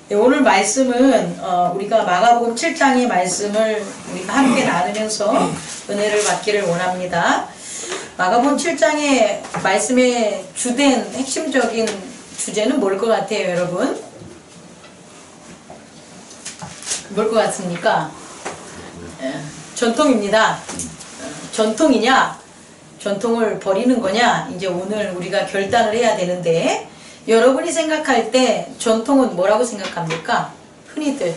네, 오늘 말씀은 우리가 마가복음 7장의 말씀을 우리가 함께 나누면서 은혜를 받기를 원합니다. 마가복음 7장의 말씀의 주된 핵심적인 주제는 뭘 것 같아요, 여러분? 뭘 것 같습니까? 전통입니다. 전통이냐? 전통을 버리는 거냐? 이제 오늘 우리가 결단을 해야 되는데, 여러분이 생각할 때 전통은 뭐라고 생각합니까? 흔히들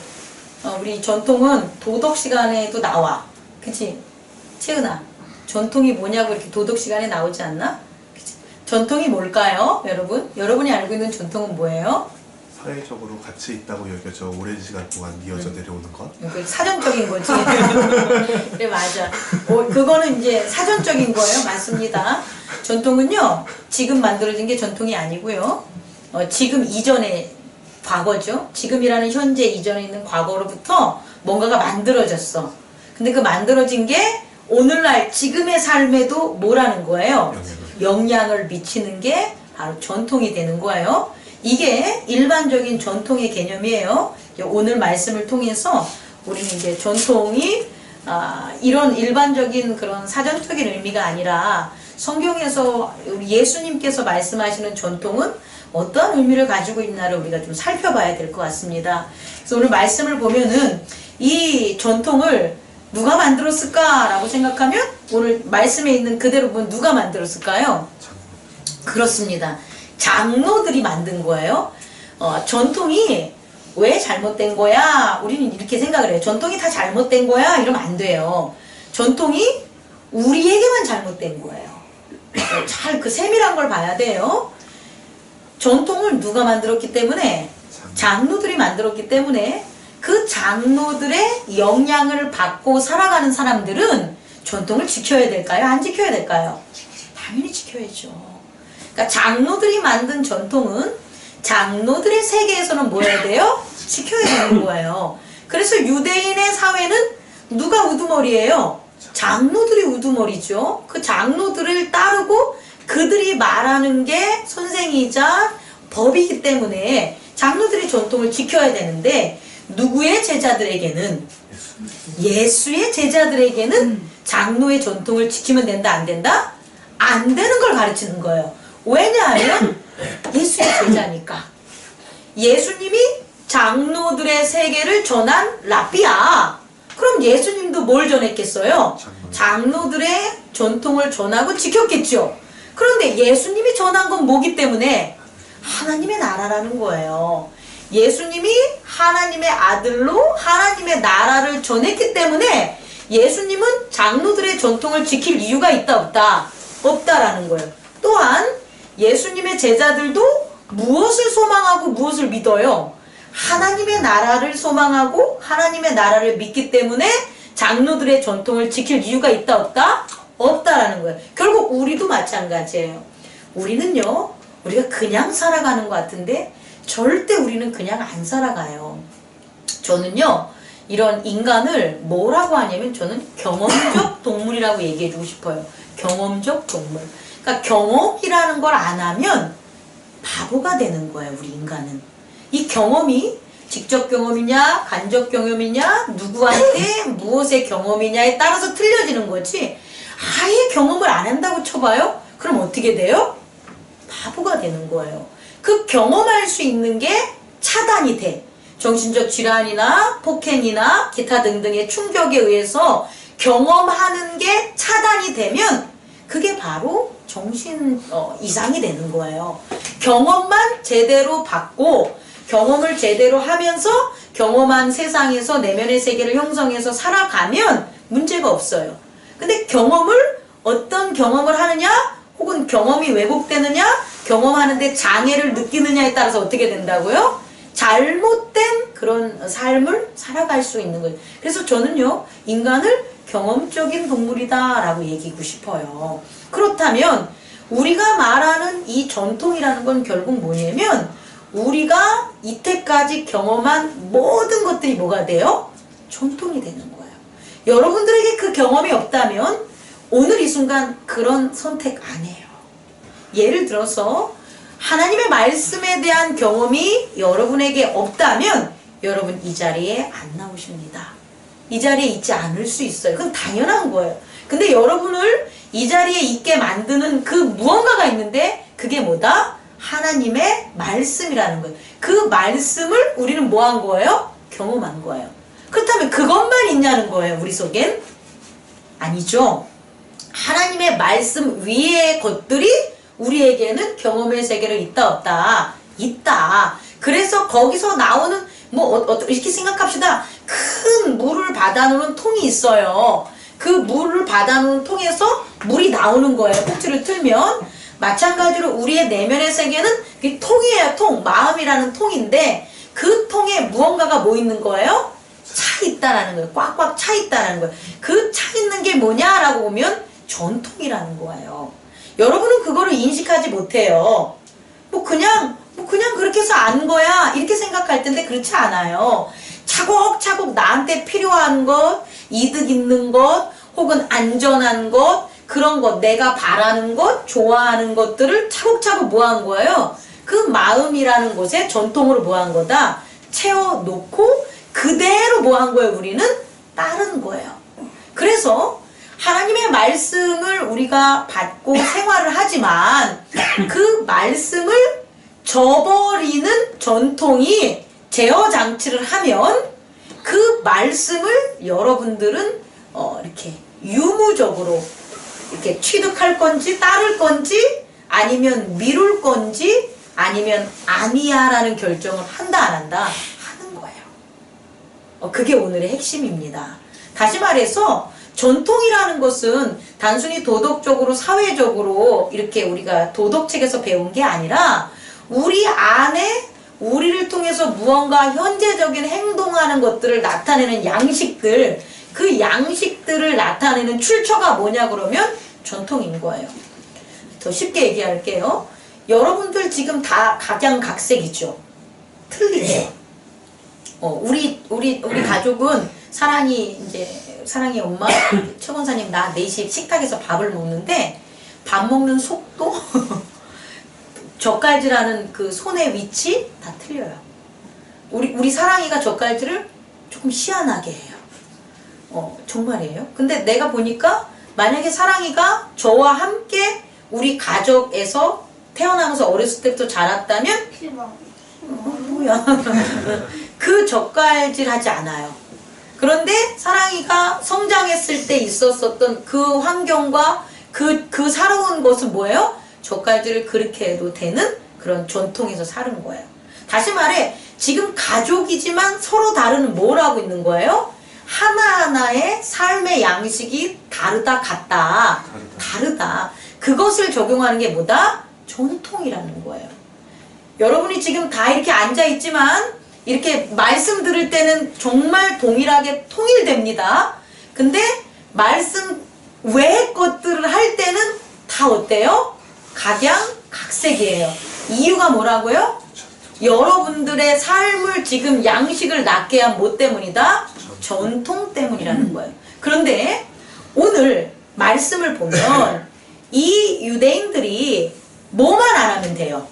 우리 전통은 도덕 시간에도 나와. 그치? 채은아, 전통이 뭐냐고 이렇게 도덕 시간에 나오지 않나? 그치? 전통이 뭘까요? 여러분? 여러분이 알고 있는 전통은 뭐예요? 사회적으로 가치 있다고 여겨져 오랜 시간 동안 이어져 내려오는 것? 사전적인 거지. 그래, 맞아. 그거는 이제 사전적인 거예요. 맞습니다. 전통은요, 지금 만들어진 게 전통이 아니고요. 지금 이전의 과거죠. 지금이라는 현재 이전에 있는 과거로부터 뭔가가 만들어졌어. 근데 그 만들어진 게 오늘날 지금의 삶에도 뭐라는 거예요? 영향을 미치는 게 바로 전통이 되는 거예요. 이게 일반적인 전통의 개념이에요. 오늘 말씀을 통해서 우리는 이제 전통이 이런 일반적인 그런 사전적인 의미가 아니라 성경에서 우리 예수님께서 말씀하시는 전통은 어떤 의미를 가지고 있나를 우리가 좀 살펴봐야 될 것 같습니다. 그래서 오늘 말씀을 보면은 이 전통을 누가 만들었을까라고 생각하면 오늘 말씀에 있는 그대로 보면 누가 만들었을까요? 그렇습니다. 장로들이 만든 거예요. 전통이 왜 잘못된 거야? 우리는 이렇게 생각을 해요. 전통이 다 잘못된 거야? 이러면 안 돼요. 전통이 우리에게만 잘못된 거예요. 잘 그 세밀한 걸 봐야 돼요. 전통을 누가 만들었기 때문에? 장로들이 만들었기 때문에 그 장로들의 영향을 받고 살아가는 사람들은 전통을 지켜야 될까요? 안 지켜야 될까요? 당연히 지켜야죠. 그러니까 장로들이 만든 전통은 장로들의 세계에서는 뭐 해야 돼요? 지켜야 되는 거예요. 그래서 유대인의 사회는 누가 우두머리예요? 장로들이 우두머리죠. 그 장로들을 따르고 그들이 말하는 게 선생이자 법이기 때문에 장로들이 전통을 지켜야 되는데, 누구의 제자들에게는? 예수의 제자들에게는 장로의 전통을 지키면 된다, 안 된다? 안 되는 걸 가르치는 거예요. 왜냐하면 예수의 제자니까. 예수님이 장로들의 세계를 전한 랍비야. 그럼 예수님도 뭘 전했겠어요? 장로들의 전통을 전하고 지켰겠죠. 그런데 예수님이 전한 건 뭐기 때문에? 하나님의 나라라는 거예요. 예수님이 하나님의 아들로 하나님의 나라를 전했기 때문에 예수님은 장로들의 전통을 지킬 이유가 있다, 없다? 없다라는 거예요. 또한 예수님의 제자들도 무엇을 소망하고 무엇을 믿어요? 하나님의 나라를 소망하고 하나님의 나라를 믿기 때문에 장로들의 전통을 지킬 이유가 있다, 없다? 없다라는 거예요. 결국 우리도 마찬가지예요. 우리는요, 우리가 그냥 살아가는 것 같은데 절대 우리는 그냥 안 살아가요. 저는요, 이런 인간을 뭐라고 하냐면 저는 경험적 동물이라고 얘기해주고 싶어요. 경험적 동물. 그러니까 경험이라는 걸 안 하면 바보가 되는 거예요, 우리 인간은. 이 경험이 직접 경험이냐, 간접 경험이냐, 누구한테 무엇의 경험이냐에 따라서 틀려지는 거지, 아예 경험을 안 한다고 쳐봐요? 그럼 어떻게 돼요? 바보가 되는 거예요. 그 경험할 수 있는 게 차단이 돼. 정신적 질환이나 폭행이나 기타 등등의 충격에 의해서 경험하는 게 차단이 되면 그게 바로 정신 이상이 되는 거예요. 경험만 제대로 받고 경험을 제대로 하면서 경험한 세상에서 내면의 세계를 형성해서 살아가면 문제가 없어요. 근데 어떤 경험을 하느냐, 혹은 경험이 왜곡되느냐, 경험하는데 장애를 느끼느냐에 따라서 어떻게 된다고요? 잘못된 그런 삶을 살아갈 수 있는 거예요. 그래서 저는요, 인간을 경험적인 동물이다 라고 얘기하고 싶어요. 그렇다면 우리가 말하는 이 전통이라는 건 결국 뭐냐면, 우리가 이때까지 경험한 모든 것들이 뭐가 돼요? 전통이 되는 거예요. 여러분들에게 그 경험이 없다면 오늘 이 순간 그런 선택 안 해요. 예를 들어서 하나님의 말씀에 대한 경험이 여러분에게 없다면 여러분 이 자리에 안 나오십니다. 이 자리에 있지 않을 수 있어요. 그건 당연한 거예요. 근데 여러분을 이 자리에 있게 만드는 그 무언가가 있는데 그게 뭐다? 하나님의 말씀이라는 거예요. 그 말씀을 우리는 뭐 한 거예요? 경험한 거예요. 그렇다면 그것만 있냐는 거예요. 우리 속엔? 아니죠. 하나님의 말씀 위의 것들이 우리에게는 경험의 세계를 있다 없다? 있다. 그래서 거기서 나오는 이렇게 생각합시다. 큰 물을 받아놓은 통이 있어요. 그 물을 받아놓은 통에서 물이 나오는 거예요. 꼭지를 틀면. 마찬가지로 우리의 내면의 세계는 그 통이에요. 통. 마음이라는 통인데 그 통에 무언가가 뭐 있는 거예요? 차 있다라는 거예요. 꽉꽉 차 있다라는 거예요. 그 차 있는 게 뭐냐라고 보면 전통이라는 거예요. 여러분은 그거를 인식하지 못해요. 그냥 그렇게 해서 안 거야 이렇게 생각할 텐데 그렇지 않아요. 차곡차곡 나한테 필요한 것, 이득 있는 것, 혹은 안전한 것, 그런 것, 내가 바라는 것, 좋아하는 것들을 차곡차곡 뭐 한 거예요? 그 마음이라는 곳에 전통으로 뭐 한 거다? 채워놓고 그대로 뭐 한 거예요? 우리는 따른 거예요. 그래서 하나님의 말씀을 우리가 받고 생활을 하지만 그 말씀을 저버리는 전통이 제어 장치를 하면 그 말씀을 여러분들은 이렇게 유무적으로 이렇게 취득할 건지 따를 건지 아니면 미룰 건지 아니면 아니야 라는 결정을 한다 안 한다 하는 거예요. 그게 오늘의 핵심입니다. 다시 말해서 전통이라는 것은 단순히 도덕적으로 사회적으로 이렇게 우리가 도덕책에서 배운 게 아니라 우리 안에 우리를 통해서 무언가 현재적인 행동하는 것들을 나타내는 양식들, 그 양식들을 나타내는 출처가 뭐냐 그러면 전통인 거예요. 더 쉽게 얘기할게요. 여러분들 지금 다 각양각색이죠. 틀리죠. 우리 가족은 사랑이 엄마, 최 권사님 나 4시에 식탁에서 밥을 먹는데 밥 먹는 속도 젓갈질하는 그 손의 위치 다 틀려요. 우리 사랑이가 젓갈질을 조금 희한하게 해요. 정말이에요. 근데 내가 보니까 만약에 사랑이가 저와 함께 우리 가족에서 태어나면서 어렸을 때부터 자랐다면 뭐야 그 젓갈질 하지 않아요. 그런데 사랑이가 성장했을 때 있었던 그 환경과 그 살아온 것은 뭐예요? 젓갈질을 그렇게 해도 되는 그런 전통에서 사는 거예요. 다시 말해 지금 가족이지만 서로 다른 뭘 하고 있는 거예요? 하나하나의 삶의 양식이 다르다 같다. 다르다. 그것을 적용하는 게 뭐다? 전통이라는 거예요. 여러분이 지금 다 이렇게 앉아있지만 이렇게 말씀 들을 때는 정말 동일하게 통일됩니다. 근데 말씀 외의 것들을 할 때는 다 어때요? 각양각색이에요. 이유가 뭐라고요? 여러분들의 삶을 지금 양식을 낳게 한 뭐 때문이다? 전통 때문이라는 거예요. 그런데 오늘 말씀을 보면 이 유대인들이 뭐만 안 하면 돼요?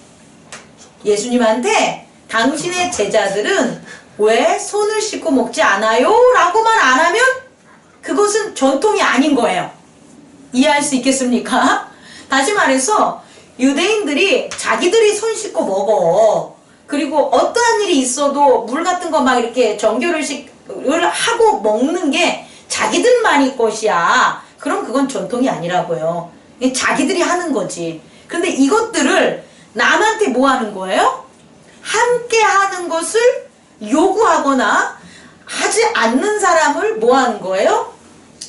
예수님한테 당신의 제자들은 왜 손을 씻고 먹지 않아요? 라고만 안 하면 그것은 전통이 아닌 거예요. 이해할 수 있겠습니까? 다시 말해서 유대인들이 자기들이 손 씻고 먹어. 그리고 어떠한 일이 있어도 물 같은 거 막 이렇게 정결의식을 하고 먹는 게 자기들만의 것이야. 그럼 그건 전통이 아니라고요. 자기들이 하는 거지. 그런데 이것들을 남한테 뭐 하는 거예요? 함께 하는 것을 요구하거나 하지 않는 사람을 뭐 하는 거예요?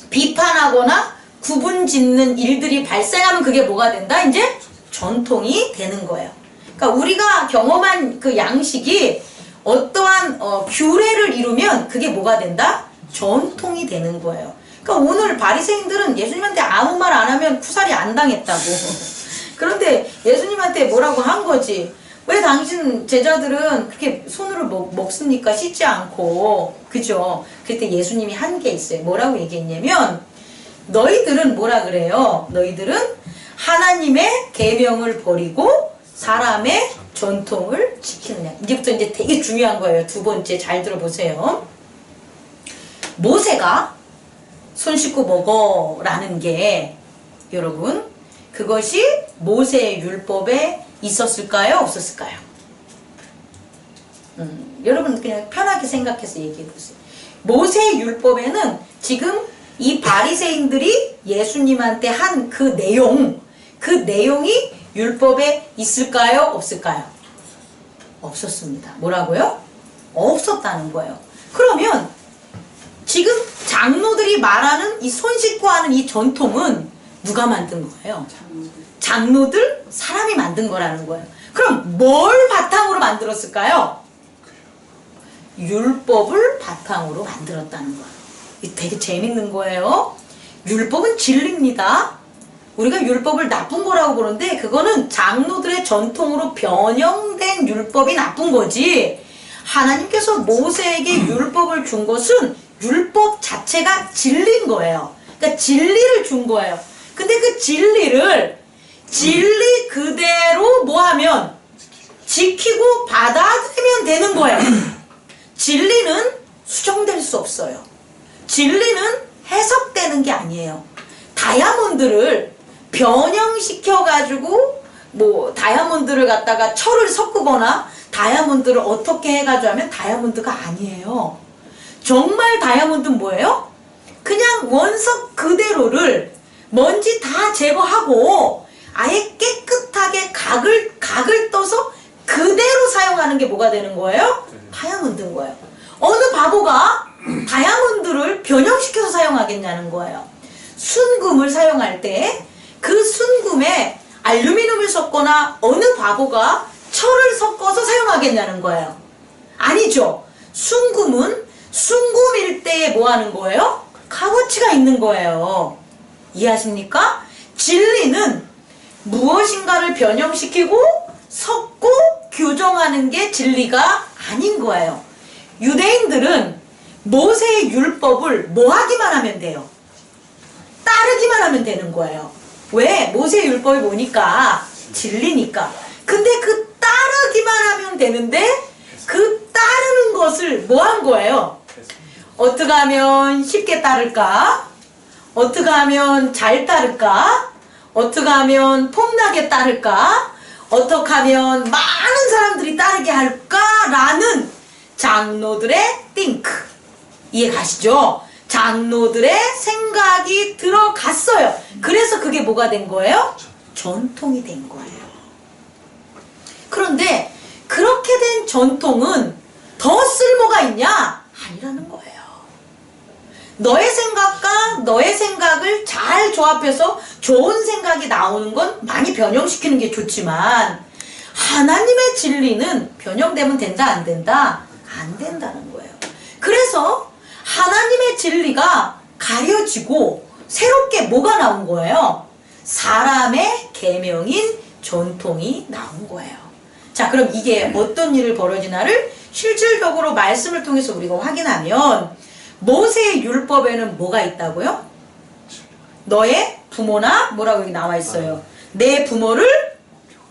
비판하거나 구분 짓는 일들이 발생하면 그게 뭐가 된다? 이제 전통이 되는 거예요. 그러니까 우리가 경험한 그 양식이 어떠한 규례를 이루면 그게 뭐가 된다? 전통이 되는 거예요. 그러니까 오늘 바리새인들은 예수님한테 아무 말 안 하면 쿠살이 안 당했다고. 그런데 예수님한테 뭐라고 한 거지? 왜 당신 제자들은 그렇게 손으로 먹습니까? 씻지 않고. 그죠? 그때 예수님이 한 게 있어요. 뭐라고 얘기했냐면 너희들은 뭐라 그래요? 너희들은 하나님의 계명을 버리고 사람의 전통을 지키느냐. 이제부터 이제 되게 중요한 거예요. 두 번째 잘 들어보세요. 모세가 손 씻고 먹어라는 게 여러분 그것이 모세의 율법에 있었을까요? 없었을까요? 여러분 그냥 편하게 생각해서 얘기해 보세요. 모세의 율법에는 지금 이 바리새인들이 예수님한테 한 그 내용이 율법에 있을까요? 없을까요? 없었습니다. 뭐라고요? 없었다는 거예요. 그러면 지금 장로들이 말하는 이 손 씻고 하는 이 전통은 누가 만든 거예요? 장로들? 사람이 만든 거라는 거예요. 그럼 뭘 바탕으로 만들었을까요? 율법을 바탕으로 만들었다는 거예요. 이게 되게 재밌는 거예요. 율법은 진리입니다. 우리가 율법을 나쁜 거라고 그러는데 그거는 장로들의 전통으로 변형된 율법이 나쁜 거지. 하나님께서 모세에게 율법을 준 것은 율법 자체가 진리인 거예요. 그러니까 진리를 준 거예요. 근데 그 진리 그대로 뭐하면 지키고 받아들이면 되는 거예요. 진리는 수정될 수 없어요. 진리는 해석되는 게 아니에요. 다이아몬드를 변형시켜가지고 뭐 다이아몬드를 갖다가 철을 섞거나 다이아몬드를 어떻게 해가지고 하면 다이아몬드가 아니에요. 정말 다이아몬드는 뭐예요? 그냥 원석 그대로를 먼지 다 제거하고 아예 깨끗하게 각을 떠서 그대로 사용하는 게 뭐가 되는 거예요? 다이아몬드인 거예요. 어느 바보가 다이아몬드를 변형시켜서 사용하겠냐는 거예요. 순금을 사용할 때 그 순금에 알루미늄을 섞거나 어느 바보가 철을 섞어서 사용하겠냐는 거예요. 아니죠. 순금은 순금일 때에 뭐 하는 거예요? 값어치가 있는 거예요. 이해하십니까? 진리는 무엇인가를 변형시키고 섞고 교정하는 게 진리가 아닌 거예요. 유대인들은 모세의 율법을 뭐 하기만 하면 돼요? 따르기만 하면 되는 거예요. 왜? 모세의 율법이 뭐니까? 진리니까. 근데 그 따르기만 하면 되는데 그 따르는 것을 뭐 한 거예요? 어떻게 하면 쉽게 따를까? 어떻게 하면 잘 따를까? 어떻게 하면 폼나게 따를까? 어떻게 하면 많은 사람들이 따르게 할까라는 장로들의 think. 이해 가시죠? 장로들의 생각이 들어갔어요. 그래서 그게 뭐가 된 거예요? 전통이 된 거예요. 그런데 그렇게 된 전통은 더 쓸모가 있냐? 아니라는 거예요. 너의 생각과 너의 생각을 잘 조합해서 좋은 생각이 나오는 건 많이 변형시키는 게 좋지만 하나님의 진리는 변형되면 된다 안 된다? 안 된다는 거예요. 그래서 하나님의 진리가 가려지고 새롭게 뭐가 나온 거예요? 사람의 계명인 전통이 나온 거예요. 자, 그럼 이게 어떤 일을 벌어지나를 실질적으로 말씀을 통해서 우리가 확인하면 모세의 율법에는 뭐가 있다고요? 너의 부모나 뭐라고 여기 나와 있어요. 내 부모를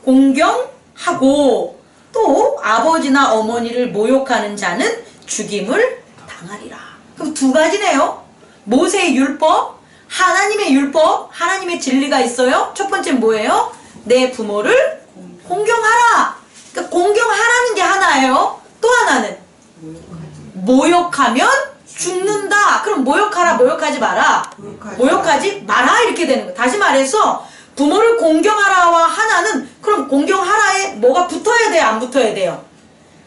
공경하고 또 아버지나 어머니를 모욕하는 자는 죽임을 당하리라. 그럼 두 가지네요. 모세의 율법, 하나님의 율법, 하나님의 진리가 있어요. 첫 번째는 뭐예요? 내 부모를 공경하라. 그러니까 공경하라는 게 하나예요. 또 하나는 모욕하면 죽는다. 그럼 모욕하라, 모욕하지 마라. 모욕하지 마라 이렇게 되는 거예요. 다시 말해서 부모를 공경하라와 하나는 그럼 공경하라에 뭐가 붙어야 돼요? 안 붙어야 돼요?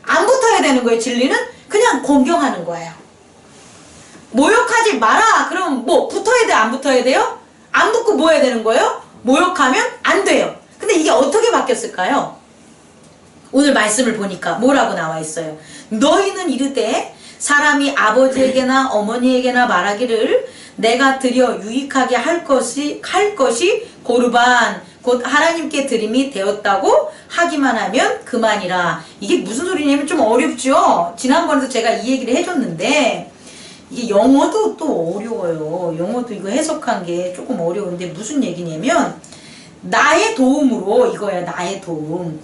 안 붙어야 되는 거예요. 진리는 그냥 공경하는 거예요. 모욕하지 마라. 그럼 뭐 붙어야 돼요? 안 붙어야 돼요? 안 붙고 뭐 해야 되는 거예요? 모욕하면 안 돼요. 근데 이게 어떻게 바뀌었을까요? 오늘 말씀을 보니까 뭐라고 나와 있어요? 너희는 이르되 사람이 아버지에게나 어머니에게나 말하기를 내가 드려 유익하게 할 것이 고르반 곧 하나님께 드림이 되었다고 하기만 하면 그만이라. 이게 무슨 소리냐면 좀 어렵죠? 지난번에도 제가 이 얘기를 해줬는데 이게 영어도 또 어려워요. 영어도 이거 해석한 게 조금 어려운데 무슨 얘기냐면 나의 도움으로 이거야. 나의 도움.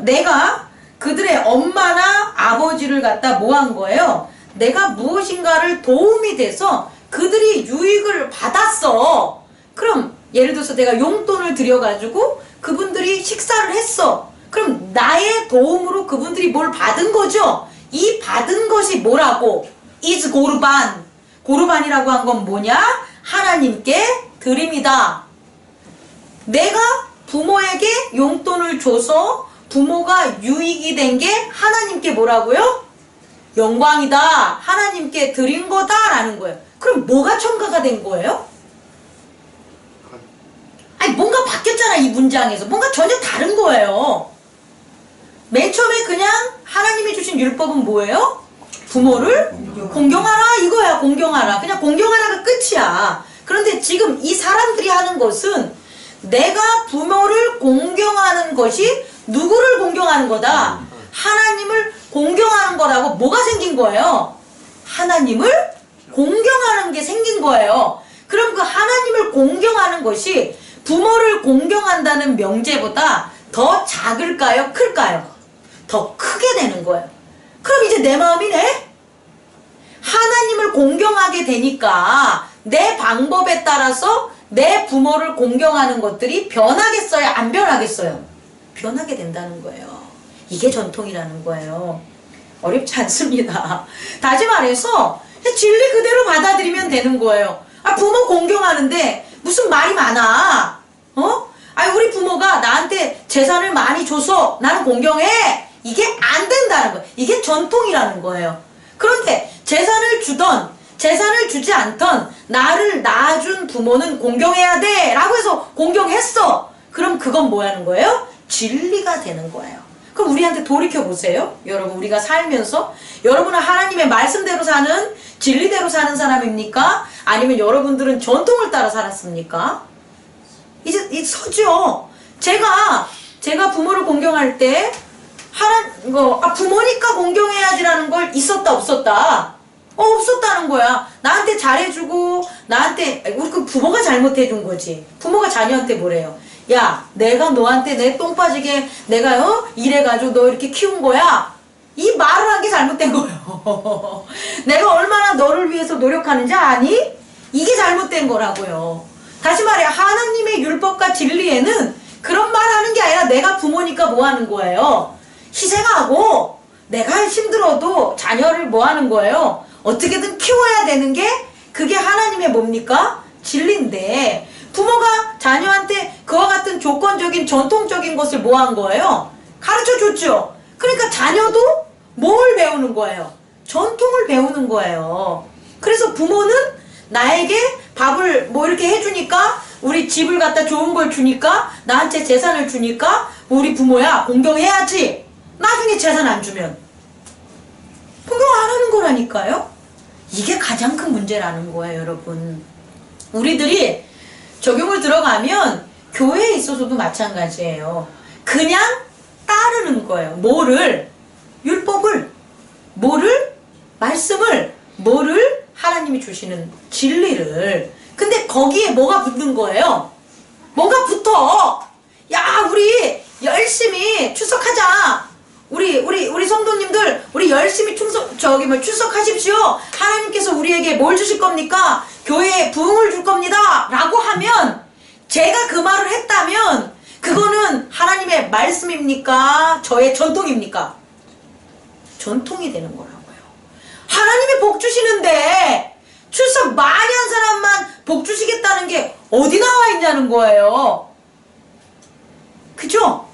내가 그들의 엄마나 아버지를 갖다 뭐 한 거예요? 내가 무엇인가를 도움이 돼서 그들이 유익을 받았어. 그럼 예를 들어서 내가 용돈을 들여가지고 그분들이 식사를 했어. 그럼 나의 도움으로 그분들이 뭘 받은 거죠? 이 받은 것이 뭐라고? is 고르반. 고르반이라고 한 건 뭐냐? 하나님께 드립니다. 내가 부모에게 용돈을 줘서 부모가 유익이 된 게 하나님께 뭐라고요? 영광이다. 하나님께 드린 거다라는 거예요. 그럼 뭐가 첨가가 된 거예요? 아니 뭔가 바뀌었잖아. 이 문장에서 뭔가 전혀 다른 거예요. 맨 처음에 그냥 하나님이 주신 율법은 뭐예요? 부모를 공경하라 이거야. 공경하라. 그냥 공경하라가 끝이야. 그런데 지금 이 사람들이 하는 것은 내가 부모를 공경하는 것이 누구를 공경하는 거다? 하나님을 공경하는 거라고 뭐가 생긴 거예요? 하나님을 공경하는 게 생긴 거예요. 그럼 그 하나님을 공경하는 것이 부모를 공경한다는 명제보다 더 작을까요? 클까요? 더 크게 되는 거예요. 그럼 이제 내 마음이네? 하나님을 공경하게 되니까 내 방법에 따라서 내 부모를 공경하는 것들이 변하겠어요? 안 변하겠어요? 변하게 된다는 거예요. 이게 전통이라는 거예요. 어렵지 않습니다. 다시 말해서 진리 그대로 받아들이면 되는 거예요. 아, 부모 공경하는데 무슨 말이 많아? 아니 우리 부모가 나한테 재산을 많이 줘서 나는 공경해. 이게 안 된다는 거예요. 이게 전통이라는 거예요. 그런데 재산을 주던 재산을 주지 않던 나를 낳아준 부모는 공경해야 돼 라고 해서 공경했어. 그럼 그건 뭐 하는 거예요? 진리가 되는 거예요. 그럼 우리한테 돌이켜보세요. 여러분 우리가 살면서 여러분은 하나님의 말씀대로 사는 진리대로 사는 사람입니까? 아니면 여러분들은 전통을 따라 살았습니까? 이제 서죠. 제가 부모를 공경할 때 부모니까 공경해야지라는 걸 있었다 없었다? 없었다는 거야. 나한테 잘해주고 우리 그 부모가 잘못해준 거지. 부모가 자녀한테 뭐래요? 야, 내가 너한테 내 똥 빠지게 내가 이래가지고 너 이렇게 키운 거야. 이 말을 한 게 잘못된 거예요. 내가 얼마나 너를 위해서 노력하는지 아니? 이게 잘못된 거라고요. 다시 말해 하나님의 율법과 진리에는 그런 말 하는 게 아니라 내가 부모니까 뭐 하는 거예요? 희생하고 내가 힘들어도 자녀를 뭐 하는 거예요? 어떻게든 키워야 되는 게 그게 하나님의 뭡니까? 진리인데 부모가 자녀한테 그와 같은 조건적인 전통적인 것을 뭐 한 거예요? 가르쳐 줬죠. 그러니까 자녀도 뭘 배우는 거예요? 전통을 배우는 거예요. 그래서 부모는 나에게 밥을 뭐 이렇게 해주니까 우리 집을 갖다 좋은 걸 주니까 나한테 재산을 주니까 우리 부모야 공경해야지. 나중에 재산 안 주면 공경 안 하는 거라니까요. 이게 가장 큰 문제라는 거예요. 여러분 우리들이 적용을 들어가면 교회에 있어서도 마찬가지예요. 그냥 따르는 거예요. 뭐를? 율법을, 뭐를? 말씀을, 뭐를? 하나님이 주시는 진리를. 근데 거기에 뭐가 붙는 거예요? 뭐가 붙어? 야, 우리 열심히 출석하자. 우리 성도님들, 우리 열심히 출석하십시오. 하나님께서 우리에게 뭘 주실 겁니까? 교회에 부흥을 줄 겁니다. 라고 하면, 제가 그 말을 했다면, 그거는 하나님의 말씀입니까? 저의 전통입니까? 전통이 되는 거라고요. 하나님이 복 주시는데, 출석 많이 한 사람만 복 주시겠다는 게 어디 나와 있냐는 거예요. 그죠?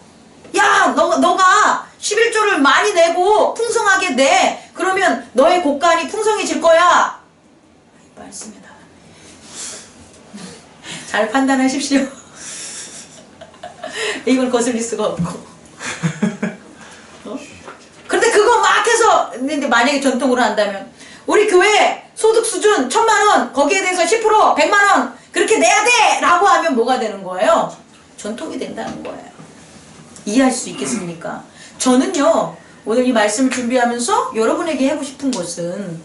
야, 너가 11조를 많이 내고 풍성하게 내. 그러면 너의 곳간이 풍성해질 거야. 말씀이다. 잘 판단하십시오. 이걸 거슬릴 수가 없고. 그런데 그거 막 해서 근데 만약에 전통으로 한다면 우리 교회 소득 수준 1,000만 원 거기에 대해서 10% 100만 원 그렇게 내야 돼! 라고 하면 뭐가 되는 거예요? 전통이 된다는 거예요. 이해할 수 있겠습니까? 저는요 오늘 이 말씀을 준비하면서 여러분에게 하고 싶은 것은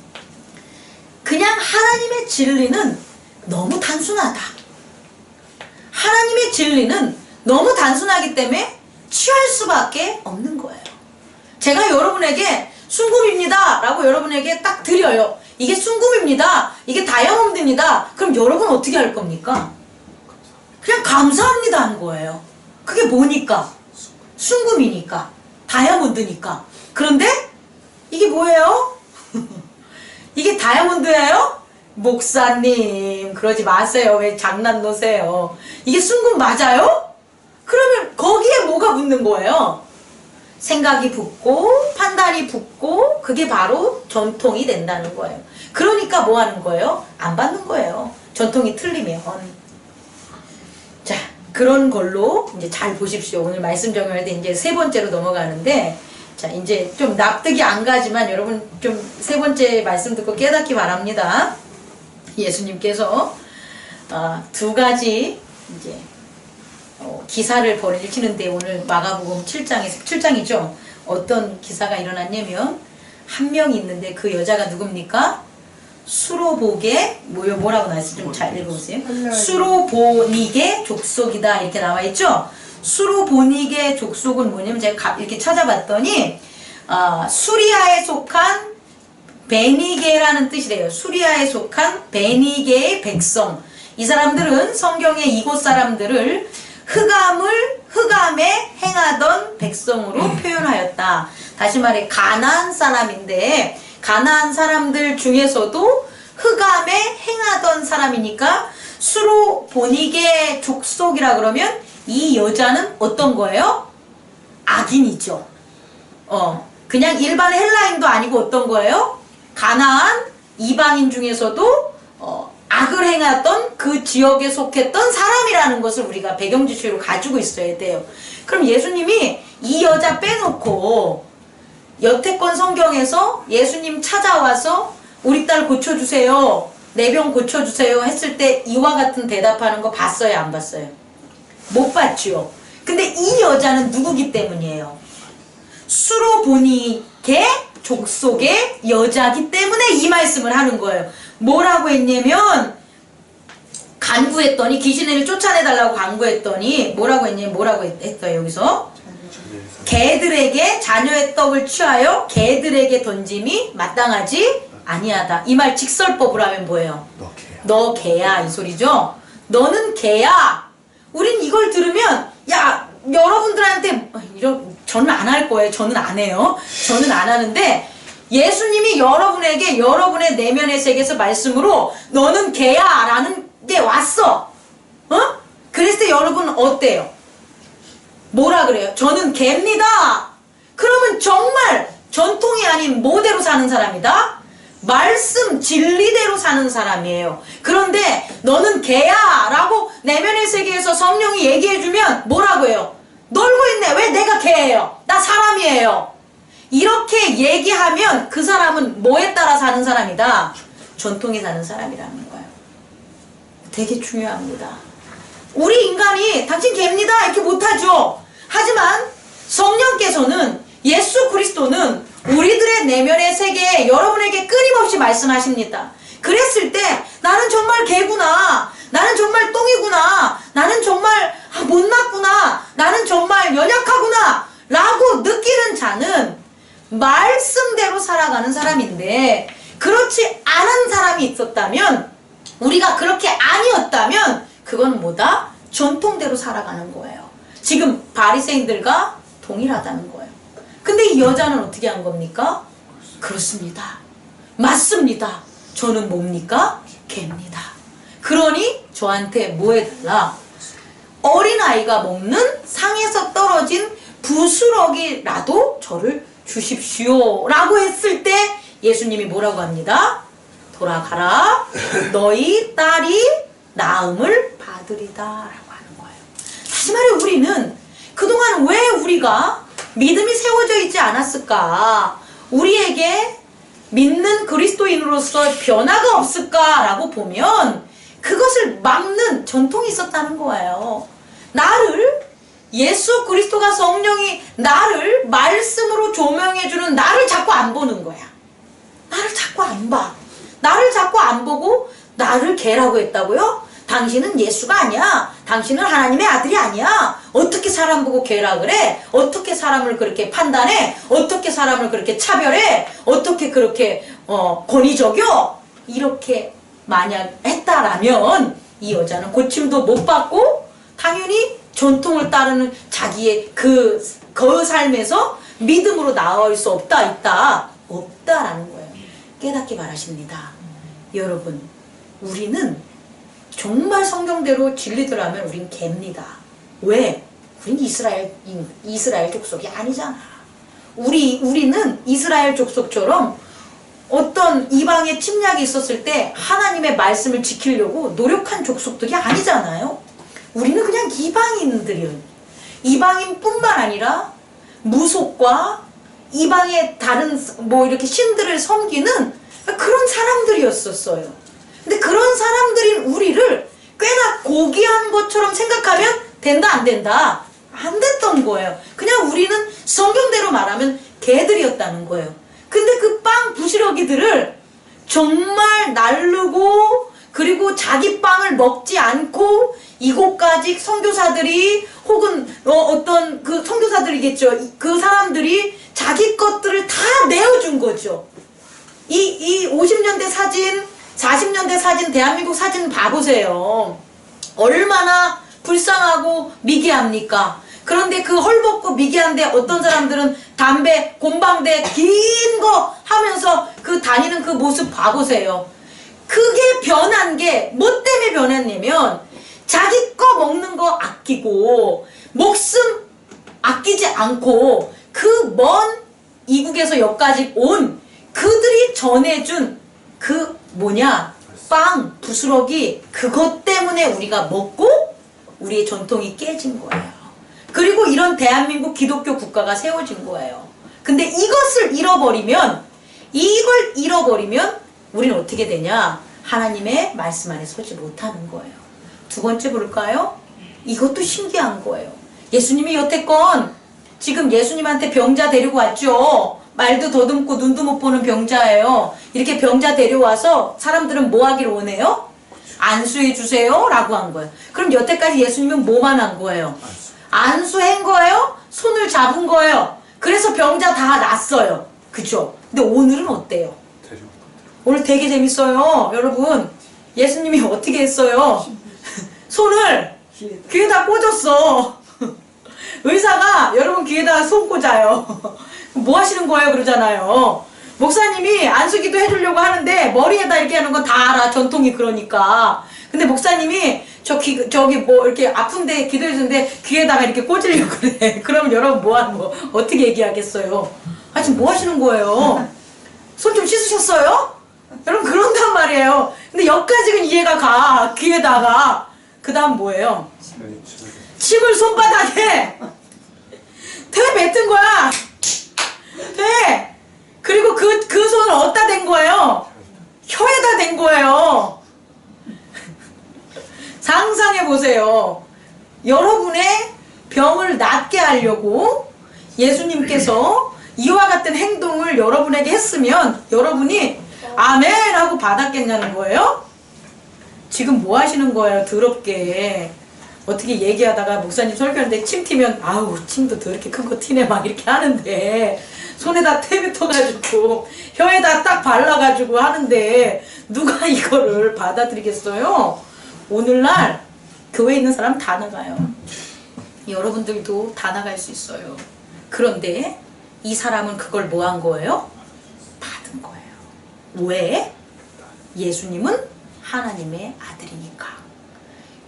그냥 하나님의 진리는 너무 단순하다. 하나님의 진리는 너무 단순하기 때문에 취할 수밖에 없는 거예요. 제가 여러분에게 순금입니다 라고 여러분에게 딱 드려요. 이게 순금입니다. 이게 다이아몬드입니다. 그럼 여러분 어떻게 할 겁니까? 그냥 감사합니다 하는 거예요. 그게 뭐니까? 순금이니까. 다이아몬드니까. 그런데 이게 뭐예요? 이게 다이아몬드예요? 목사님 그러지 마세요. 왜 장난 놓으세요? 이게 순금 맞아요? 그러면 거기에 뭐가 붙는 거예요? 생각이 붙고 판단이 붙고 그게 바로 전통이 된다는 거예요. 그러니까 뭐 하는 거예요? 안 받는 거예요. 전통이 틀리면. 자, 그런 걸로 이제 잘 보십시오. 오늘 말씀 적용할 때 이제 세 번째로 넘어가는데, 자, 이제 좀 납득이 안 가지만 여러분 좀 세 번째 말씀 듣고 깨닫기 바랍니다. 예수님께서 두 가지 이제 기사를 벌이시는데 오늘 마가복음 7장이죠. 어떤 기사가 일어났냐면 한 명이 있는데 그 여자가 누굽니까? 수로복의 뭐라고 나왔어요? 좀 잘 읽어보세요. 수로보닉의 족속이다 이렇게 나와 있죠. 수로보닉의 족속은 뭐냐면 제가 이렇게 찾아봤더니 수리아에 속한 베니게라는 뜻이래요. 수리아에 속한 베니게의 백성. 이 사람들은 성경의 이곳 사람들을 흑암에 행하던 백성으로 표현하였다. 다시 말해 가나안 사람인데 가나안 사람들 중에서도 흑암에 행하던 사람이니까 수로보닉의 족속이라 그러면 이 여자는 어떤 거예요? 악인이죠. 그냥 일반 헬라인도 아니고 어떤 거예요? 가나안 이방인 중에서도 악을 행했던 그 지역에 속했던 사람이라는 것을 우리가 배경 지식으로 가지고 있어야 돼요. 그럼 예수님이 이 여자 빼놓고 여태권 성경에서 예수님 찾아와서 우리 딸 고쳐주세요, 내 병 고쳐주세요 했을 때 이와 같은 대답하는 거 봤어요, 안 봤어요? 못 봤죠. 근데 이 여자는 누구기 때문이에요? 수로보닉의 족속의 여자기 때문에 이 말씀을 하는 거예요. 뭐라고 했냐면 간구했더니 귀신을 쫓아내달라고 간구했더니 뭐라고 했어요 여기서? 개들에게 자녀의 떡을 취하여 개들에게 던짐이 마땅하지 아니하다. 이 말 직설법으로 하면 뭐예요? 너 개야 이 소리죠. 너는 개야. 우린 이걸 들으면 야 여러분들한테 저는 안 할 거예요. 저는 안 해요. 저는 안 하는데 예수님이 여러분에게 여러분의 내면의 세계에서 말씀으로 너는 개야 라는 게 왔어. 그랬을 때 여러분은 어때요? 뭐라 그래요? 저는 개입니다. 그러면 정말 전통이 아닌 뭐대로 사는 사람이다? 말씀 진리대로 사는 사람이에요. 그런데 너는 개야 라고 내면의 세계에서 성령이 얘기해주면 뭐라고 해요? 놀고 있네. 왜 내가 개예요? 나 사람이에요. 이렇게 얘기하면 그 사람은 뭐에 따라 사는 사람이다? 전통에 사는 사람이라는 거예요. 되게 중요합니다. 우리 인간이 당신 개입니다 이렇게 못하죠. 하지만 성령께서는 예수 그리스도는 우리들의 내면의 세계에 여러분에게 끊임없이 말씀하십니다. 그랬을 때 나는 정말 개구나, 나는 정말 똥이구나, 나는 정말 못났구나, 나는 정말 연약하구나 라고 느끼는 자는 말씀대로 살아가는 사람인데, 그렇지 않은 사람이 있었다면, 우리가 그렇게 아니었다면 그건 뭐다? 전통대로 살아가는 거예요. 지금 바리새인들과 동일하다는 거예요. 근데 이 여자는 어떻게 한 겁니까? 그렇습니다. 맞습니다. 저는 뭡니까? 개입니다. 그러니 저한테 뭐 해달라? 어린아이가 먹는 상에서 떨어진 부스러기라도 저를 주십시오 라고 했을 때 예수님이 뭐라고 합니다? 돌아가라, 너희 딸이 나음을 받으리다 라고 하는 거예요. 다시 말해 우리는 그동안 왜 우리가 믿음이 세워져 있지 않았을까? 우리에게 믿는 그리스도인으로서 변화가 없을까라고 보면 그것을 막는 전통이 있었다는 거예요. 나를 예수 그리스도가 성령이 나를 말씀으로 조명해주는 나를 자꾸 안 보는 거야. 나를 자꾸 안 봐. 나를 자꾸 안 보고 나를 개라고 했다고요? 당신은 예수가 아니야. 당신은 하나님의 아들이 아니야. 어떻게 사람 보고 괴락을 해? 어떻게 사람을 그렇게 판단해? 어떻게 사람을 그렇게 차별해? 어떻게 그렇게 권위적여? 이렇게 만약 했다라면 이 여자는 고침도 못 받고 당연히 전통을 따르는 자기의 그 삶에서 믿음으로 나올 수 없다라는 거예요. 깨닫기 바라십니다. 여러분, 우리는 정말 성경대로 진리더라면 우린 개입니다. 왜? 우린 이스라엘 족속이 아니잖아. 우리는 이스라엘 족속처럼 어떤 이방의 침략이 있었을 때 하나님의 말씀을 지키려고 노력한 족속들이 아니잖아요. 우리는 그냥 이방인들이에요. 이방인뿐만 아니라 무속과 이방의 다른 이렇게 신들을 섬기는 그런 사람들이었었어요. 근데 그런 사람들인 우리를 꽤나 고귀한 것처럼 생각하면 된다 안 된다? 안 됐던 거예요. 그냥 우리는 성경대로 말하면 개들이었다는 거예요. 근데 그 빵 부스러기들을 정말 나르고 그리고 자기 빵을 먹지 않고 이곳까지 선교사들이 혹은 어떤 그 선교사들이겠죠. 그 사람들이 자기 것들을 다 내어준 거죠. 이 50년대 사진 40년대 사진, 대한민국 사진 봐보세요. 얼마나 불쌍하고 미개합니까? 그런데 그 헐벗고 미개한데 어떤 사람들은 담배, 곰방대 긴 거 하면서 그 다니는 그 모습 봐보세요. 그게 변한 게 뭐 때문에 변했냐면 자기 거 먹는 거 아끼고 목숨 아끼지 않고 그 먼 이국에서 여기까지 온 그들이 전해준 그 빵, 부스러기 그것 때문에 우리가 먹고 우리의 전통이 깨진 거예요. 그리고 이런 대한민국 기독교 국가가 세워진 거예요. 근데 이걸 잃어버리면 우리는 어떻게 되냐? 하나님의 말씀 안에 서지 못하는 거예요. 두 번째 볼까요? 이것도 신기한 거예요. 예수님이 여태껏 지금 예수님한테 병자 데리고 왔죠. 말도 더듬고 눈도 못 보는 병자예요. 이렇게 병자 데려와서 사람들은 뭐 하기를 원해요? 안수해 주세요 라고 한 거예요. 그럼 여태까지 예수님은 뭐만 한 거예요? 안수한 거예요? 손을 잡은 거예요. 그래서 병자 다 났어요. 그죠? 근데 오늘은 어때요? 오늘 되게 재밌어요. 여러분, 예수님이 어떻게 했어요? 손을 귀에다 꽂았어. 의사가 여러분 귀에다 손 꽂아요. 뭐 하시는 거예요? 그러잖아요. 목사님이 안수기도 해주려고 하는데 머리에다 이렇게 하는 건 다 알아. 전통이 그러니까. 근데 목사님이 저기 뭐 이렇게 아픈데 기도해 주는데 귀에다가 이렇게 꽂으려고 그래. 그러면 여러분 뭐 하는 거 어떻게 얘기하겠어요? 아 지금 뭐 하시는 거예요? 손 좀 씻으셨어요? 여러분 그런단 말이에요. 근데 여기까지는 이해가 가. 귀에다가. 그 다음 뭐예요? 침을 손바닥에 대 뱉은 거야. 대. 그리고 그 손을 어디다 댄 거예요? 혀에다 댄 거예요. 상상해 보세요. 여러분의 병을 낫게 하려고 예수님께서 이와 같은 행동을 여러분에게 했으면 여러분이 아멘 하고 받았겠냐는 거예요? 지금 뭐 하시는 거예요? 더럽게. 어떻게 얘기하다가 목사님 설교하는데 침 튀면 아우 침도 더럽게 큰 거 튀네 막 이렇게 하는데 손에다 테뱉어가지고 혀에다 딱 발라가지고 하는데 누가 이거를 받아들이겠어요? 오늘날 교회에 있는 사람 다 나가요. 여러분들도 다 나갈 수 있어요. 그런데 이 사람은 그걸 뭐 한 거예요? 받은 거예요. 왜? 예수님은 하나님의 아들이니까.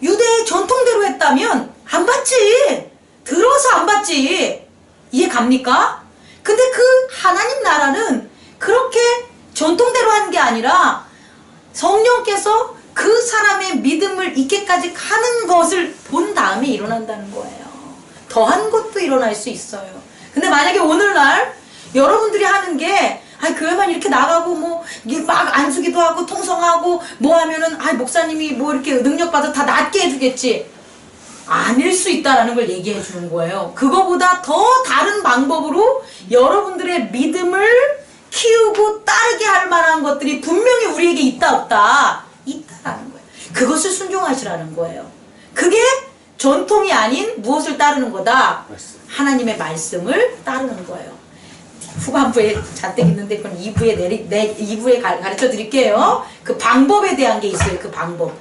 유대의 전통대로 했다면 안 받지. 들어서 안 받지. 이해 갑니까? 근데 그 하나님 나라는 그렇게 전통대로 한 게 아니라 성령께서 그 사람의 믿음을 있게까지 가는 것을 본 다음에 일어난다는 거예요. 더한 것도 일어날 수 있어요. 근데 만약에 오늘날 여러분들이 하는 게 교회만 이렇게 나가고 뭐 막 안수기도 하고 통성하고 뭐 하면은 목사님이 뭐 이렇게 능력받아 다 낫게 해주겠지. 아닐 수 있다라는 걸 얘기해 주는 거예요. 그거보다 더 다른 방법으로 여러분들의 믿음을 키우고 따르게 할 만한 것들이 분명히 우리에게 있다 없다? 있다라는 거예요. 그것을 순종하시라는 거예요. 그게 전통이 아닌 무엇을 따르는 거다? 하나님의 말씀을 따르는 거예요. 후반부에 잔뜩 있는데 그건 2부에 가르쳐 드릴게요. 그 방법에 대한 게 있어요. 그 방법.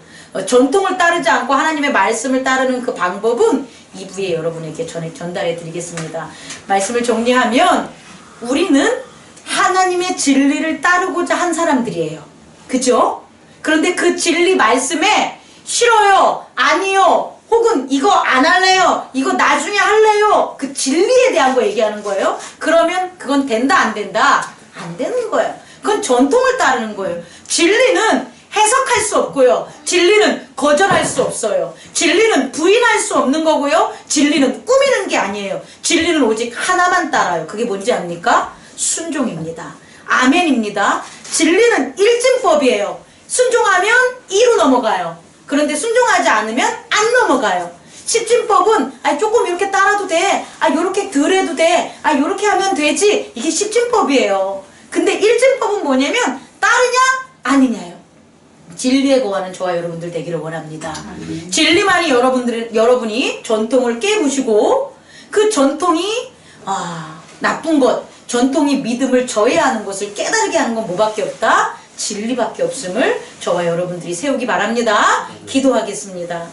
전통을 따르지 않고 하나님의 말씀을 따르는 그 방법은 2부에 여러분에게 전달해 드리겠습니다. 말씀을 정리하면 우리는 하나님의 진리를 따르고자 한 사람들이에요. 그죠? 그런데 그 진리 말씀에 싫어요, 아니요, 혹은 이거 안 할래요, 이거 나중에 할래요, 그 진리에 대한 거 얘기하는 거예요. 그러면 그건 된다 안 된다? 안 되는 거예요. 그건 전통을 따르는 거예요. 진리는 해석할 수 없고요. 진리는 거절할 수 없어요. 진리는 부인할 수 없는 거고요. 진리는 꾸미는 게 아니에요. 진리는 오직 하나만 따라요. 그게 뭔지 압니까? 순종입니다. 아멘입니다. 진리는 일진법이에요. 순종하면 2로 넘어가요. 그런데 순종하지 않으면 안 넘어가요. 십진법은 조금 이렇게 따라도 돼. 요렇게 덜 해도 돼. 요렇게 하면 되지. 이게 십진법이에요. 근데 일진법은 뭐냐면 따르냐 아니냐요. 진리에 거하는 저와 여러분들 되기를 원합니다. 진리만이 여러분이 전통을 깨부시고 그 전통이 나쁜 것, 전통이 믿음을 저해하는 것을 깨달게 하는 건 뭐밖에 없다? 진리밖에 없음을 저와 여러분들이 세우기 바랍니다. 기도하겠습니다.